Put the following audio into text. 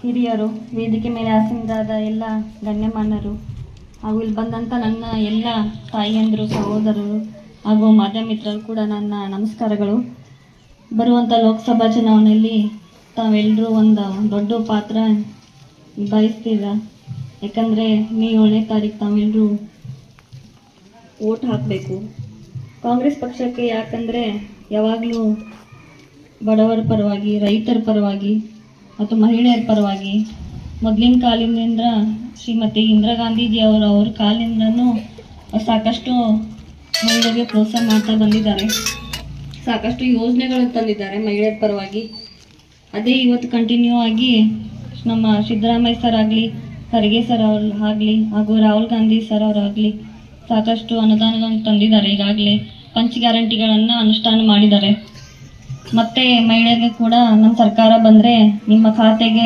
ಹಿರಿಯರು, ವೇದಿಕೆ ಮೇಲೆ ಆಸೀನರಾದ ಎಲ್ಲ ಗಣ್ಯಮಾನ್ಯರು ಹಾಗೂ ಇಲ್ಲಿ ಬಂದಂಥ ನನ್ನ ಎಲ್ಲ ತಾಯಿಯಂದರು, ಸಹೋದರರು ಹಾಗೂ ಮಾಧ್ಯಮ ಮಿತ್ರರು ಕೂಡ ನನ್ನ ನಮಸ್ಕಾರಗಳು. ಬರುವಂಥ ಲೋಕಸಭಾ ಚುನಾವಣೆಯಲ್ಲಿ ತಾವೆಲ್ಲರೂ ಒಂದು ದೊಡ್ಡ ಪಾತ್ರ ನಿಭಾಯಿಸ್ತೀರ. ಯಾಕಂದರೆ ಮೇ 7ನೇ ತಾರೀಕು ತಾವೆಲ್ಲರೂ ವೋಟ್ ಹಾಕಬೇಕು ಕಾಂಗ್ರೆಸ್ ಪಕ್ಷಕ್ಕೆ. ಯಾಕಂದರೆ ಯಾವಾಗಲೂ ಬಡವರ ಪರವಾಗಿ, ರೈತರ ಪರವಾಗಿ ಮತ್ತು ಮಹಿಳೆಯರ ಪರವಾಗಿ ಮೊದಲಿನ ಕಾಲದಿಂದ ಶ್ರೀಮತಿ ಇಂದಿರಾ ಗಾಂಧೀಜಿ ಅವ್ರ ಕಾಲಿಂದನೂ ಸಾಕಷ್ಟು ಮಹಿಳೆಯರಿಗೆ ಪ್ರೋತ್ಸಾಹ ಮಾಡ್ತಾ ಬಂದಿದ್ದಾರೆ. ಸಾಕಷ್ಟು ಯೋಜನೆಗಳನ್ನು ತಂದಿದ್ದಾರೆ ಮಹಿಳೆಯರ ಪರವಾಗಿ. ಅದೇ ಇವತ್ತು ಕಂಟಿನ್ಯೂ ಆಗಿ ನಮ್ಮ ಸಿದ್ದರಾಮಯ್ಯ ಸರ್ ಆಗಲಿ, ಖರ್ಗೆ ಸರ್ ಆಗಲಿ ಹಾಗೂ ರಾಹುಲ್ ಗಾಂಧಿ ಸರ್ ಅವರಾಗಲಿ ಸಾಕಷ್ಟು ಅನುದಾನಗಳನ್ನು ತಂದಿದ್ದಾರೆ. ಈಗಾಗಲೇ ಪಂಚ ಗ್ಯಾರಂಟಿಗಳನ್ನು ಅನುಷ್ಠಾನ ಮಾಡಿದ್ದಾರೆ. ಮತ್ತೆ ಮಹಿಳೆಯರಿಗೆ ಕೂಡ ನಮ್ಮ ಸರ್ಕಾರ ಬಂದರೆ ನಿಮ್ಮ ಖಾತೆಗೆ